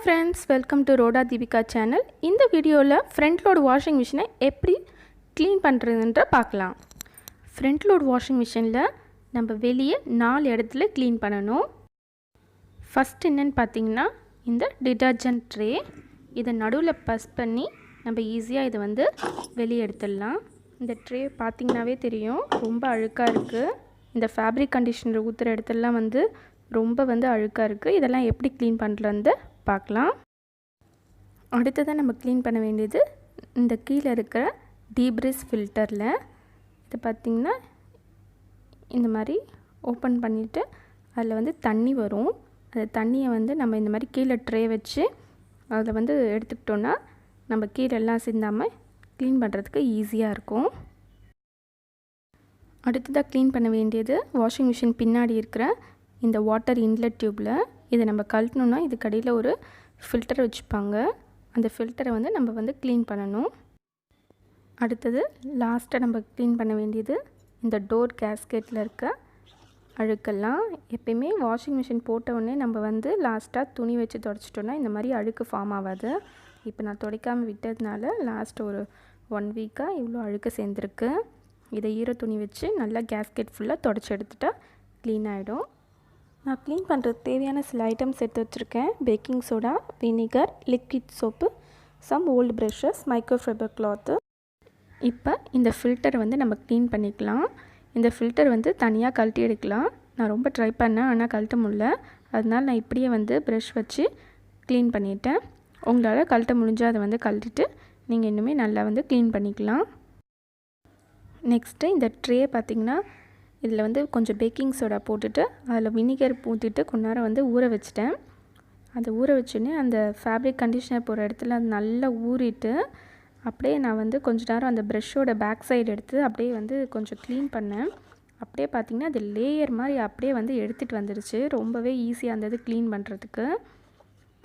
friends, welcome to Rhoda Deepika channel. இந்த வீடியோல front load washing machine எப்படி clean பண்றதுன்னு பார்க்கலாம். Front load washing machineல நம்ம வெளியே 4 இடத்துல clean பண்ணனும். First என்னன்னு பாத்தீங்கன்னா இந்த detergent tray இத நடுவுல பஸ் பண்ணி நம்ம ஈஸியா இத வந்து வெளிய எடுத்துடலாம். இந்த tray பாத்தீங்கனாவே தெரியும் ரொம்ப அழுக்கா இருக்கு. இந்த fabric conditioner ஊத்துற இடத்தெல்லாம் வந்து ரொம்ப வந்து அழுக்கா இருக்கு. இதெல்லாம் எப்படி க்ளீன் பண்றதுன்னு பார்க்கலாம். அடுத்ததா நம்ம க்ளீன் பண்ண வேண்டியது இந்த கீழ இருக்கிற debris filterல இத பாத்தீங்கன்னா இந்த மாதிரி ஓபன் பண்ணிட்டு அதுல வந்து தண்ணி வரும். அந்த தண்ணியை வந்து நம்ம இந்த மாதிரி கீழ ட்ரே வச்சு அதுல வந்து எடுத்துக்கிட்டோம்னா நம்ம கீழ எல்லாம் சிந்தாம க்ளீன் பண்றதுக்கு ஈஸியா இருக்கும். அடுத்ததா க்ளீன் பண்ண வேண்டியது வாஷிங் மெஷின் பின்னாடி இருக்கிற இந்த வாட்டர் இன்லெட் டியூப்ல இத நம்ம கழட்டணும்னா இதுக்கு அடியில ஒரு ஃபில்டர் வச்சுப்பாங்க. அந்த ஃபில்டரை வந்து நம்ம வந்து க்ளீன் பண்ணனும். அடுத்தது லாஸ்ட்டா நம்ம க்ளீன் பண்ண வேண்டியது இந்த டோர் கேஸ்கெட்ல இருக்க அழுக்கெல்லாம். எப்பவுமே வாஷிங் மெஷின் போட்ட உடனே நம்ம வந்து லாஸ்ட்டா துணி வச்சு தொடச்சிட்டோம்னா இந்த மாதிரி அழுக்கு ஃபார்ம் ஆகாது. இப்போ நான் துடைக்காம விட்டதனால லாஸ்ட் ஒரு 1 வீக்கா இவ்ளோ அழுக்கு சேர்ந்திருக்கு. இத ஈர துணி வச்சு நல்லா கேஸ்கெட் ஃபுல்லா தொடச்சி எடுத்துட்டா க்ளீன் ஆயிடும். நான் க்ளீன் பண்றதுக்கு தேவையான சில ஐட்டம்ஸ் எடுத்து வச்சிருக்கேன். Baking soda, vinegar, liquid soap, some old brushes, microfiber cloth. இப்போ இந்த ஃபில்டர் வந்து நம்ம க்ளீன் பண்ணிக்கலாம். இந்த ஃபில்டர் வந்து தனியா கழட்டி எடுக்கலாம். நான் ரொம்ப ட்ரை பண்ணேன் ஆனா கழட்ட முடியல. அதனால நான் இப்படியே வந்து பிரஷ் வச்சு க்ளீன் பண்ணிட்டேன். உங்களால கழட்ட முடிஞ்சா அதை வந்து கழட்டிட்டு நீங்க இன்னுமே நல்லா வந்து க்ளீன் பண்ணிக்கலாம். நெக்ஸ்ட் இந்த ட்ரே பாத்தீங்கன்னா இதில் வந்து கொஞ்சம் பேக்கிங் சோடா போட்டுட்டு அதில் வினிகர் ஊற்றிட்டு கொஞ்ச நேரம் வந்து ஊற வச்சிட்டேன். அதை ஊற வச்சோடனே அந்த ஃபேப்ரிக் கண்டிஷனர் போகிற இடத்துல அது நல்லா ஊறிட்டு அப்படியே நான் வந்து கொஞ்ச நேரம் அந்த ப்ரஷ்ஷோட பேக் சைடு எடுத்து அப்படியே வந்து கொஞ்சம் க்ளீன் பண்ணேன். அப்படியே பார்த்தீங்கன்னா அது லேயர் மாதிரி அப்படியே வந்து எடுத்துகிட்டு வந்துடுச்சு. ரொம்பவே ஈஸியாக இருந்தது க்ளீன் பண்ணுறதுக்கு.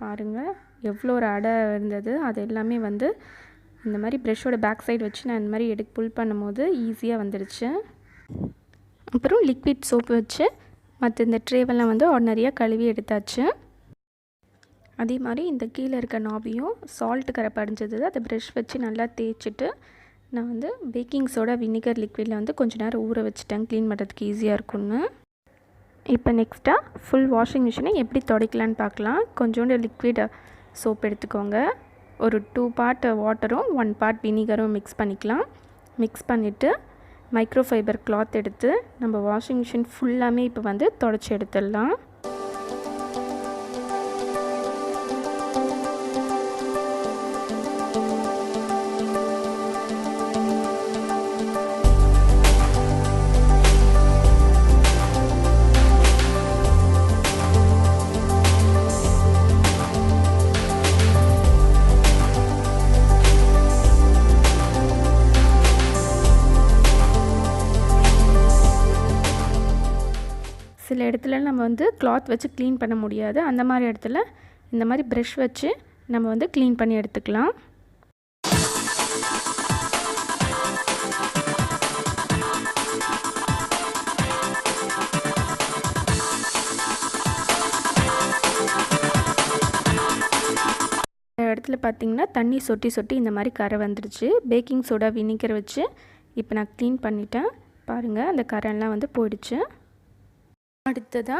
பாருங்கள் எவ்வளோ ஒரு அடை இருந்தது. அது எல்லாமே வந்து இந்த மாதிரி ப்ரஷ்ஷோட பேக் சைடு வச்சு நான் இந்த மாதிரி புல் பண்ணும்போது ஈஸியாக வந்துடுச்சு. அப்புறம் லிக்விட் சோப் வச்சு மற்ற இந்த ட்ரேவெல்லாம் வந்து ஆர்டினரியாக கழுவி எடுத்தாச்சு. அதே மாதிரி இந்த கீழே இருக்க நாபியும் சால்ட் கரை படிஞ்சது அதை ப்ரஷ் வச்சு நல்லா தேய்ச்சிட்டு நான் வந்து பேக்கிங் சோடா வினிகர் லிக்விடில் வந்து கொஞ்ச நேரம் ஊற வச்சுட்டேன் க்ளீன் பண்ணுறதுக்கு ஈஸியாக இருக்கும்னு. இப்போ நெக்ஸ்ட்டாக ஃபுல் வாஷிங் மிஷினை எப்படி துடைக்கலான்னு பார்க்கலாம். கொஞ்சோண்டு லிக்விட் சோப் எடுத்துக்கோங்க. ஒரு 2 பார்ட் வாட்டரும் 1 பார்ட் வினிகரும் மிக்ஸ் பண்ணிக்கலாம். மிக்ஸ் பண்ணிவிட்டு மைக்ரோஃபைபர் கிளாத் எடுத்து நம்ம வாஷிங் மிஷின் ஃபுல்லாமே இப்போ வந்து தொடச்சி எடுத்துடலாம். சில இடத்துல நம்ம வந்து கிளாத் வச்சு க்ளீன் பண்ண முடியாது. அந்த மாதிரி இடத்துல இந்த மாதிரி ப்ரஷ் வச்சு நம்ம வந்து க்ளீன் பண்ணி எடுத்துக்கலாம். இந்த இடத்துல பார்த்தீங்கன்னா தண்ணி சொட்டி சொட்டி இந்த மாதிரி கரை வந்துடுச்சு. பேக்கிங் சோடா வினிகர் வச்சு இப்போ நான் க்ளீன் பண்ணிட்டேன். பாருங்கள் அந்த கரையெல்லாம் வந்து போயிடுச்சு. அடுத்ததா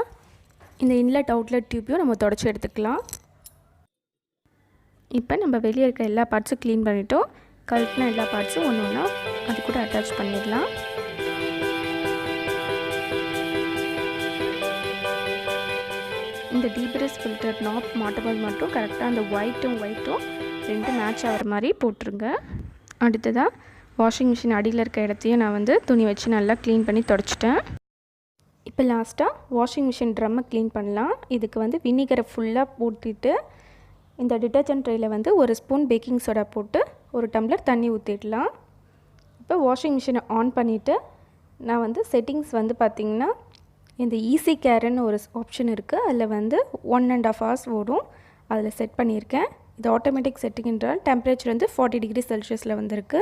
இந்த இன்லெட் அவுட்லெட் டியூப்பையும் நம்ம தொடச்சி எடுத்துக்கலாம். இப்போ நம்ம வெளியே இருக்க எல்லா பார்ட்ஸும் க்ளீன் பண்ணிட்டோம். கழட்டின எல்லா பார்ட்ஸும் ஒன்று ஒன்றா அது கூட அட்டாச் பண்ணிடலாம். இந்த டீப்ரஸ் ஃபில்டர் நாப் மாட்டும்போது மட்டும் கரெக்டாக அந்த ஒயிட்டும் ரெண்டும் மேட்ச் ஆகிற மாதிரி போட்டுருங்க. அடுத்ததாக வாஷிங் மிஷின் அடியில் இருக்க இடத்தையும் நான் வந்து துணி வச்சு நல்லா க்ளீன் பண்ணி தொடச்சிட்டேன். இப்போ லாஸ்ட்டாக வாஷிங் மிஷின் ட்ரம்மை க்ளீன் பண்ணலாம். இதுக்கு வந்து வினிகரை ஃபுல்லாக ஊற்றிட்டு இந்த டிட்டர்ஜென்ட் ட்ரேயில் வந்து 1 ஸ்பூன் பேக்கிங் சோடா போட்டு 1 டம்ளர் தண்ணி ஊற்றிடலாம். இப்போ வாஷிங் மிஷினை ஆன் பண்ணிவிட்டு நான் வந்து செட்டிங்ஸ் வந்து பார்த்திங்கன்னா இந்த ஈஸி கேர்னு ஒரு ஆப்ஷன் இருக்குது. அதில் வந்து 1.5 hours ஓடும். அதில் செட் பண்ணியிருக்கேன். இது ஆட்டோமேட்டிக் செட்டிங் என்றால் டெம்பரேச்சர் வந்து 40 டிகிரி செல்சியஸில் வந்திருக்கு.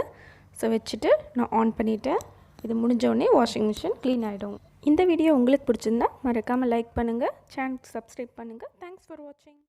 ஸோ வச்சுட்டு நான் ஆன் பண்ணிவிட்டேன். இது முடிஞ்சோடனே வாஷிங் மிஷின் க்ளீன் ஆகிடும். இந்த வீடியோ உங்களுக்கு பிடிச்சிருந்தா மறக்காமல் லைக் பண்ணுங்கள், சேனலுக்கு சப்ஸ்கிரைப் பண்ணுங்கள். தேங்க்ஸ் ஃபார் வாட்சிங்.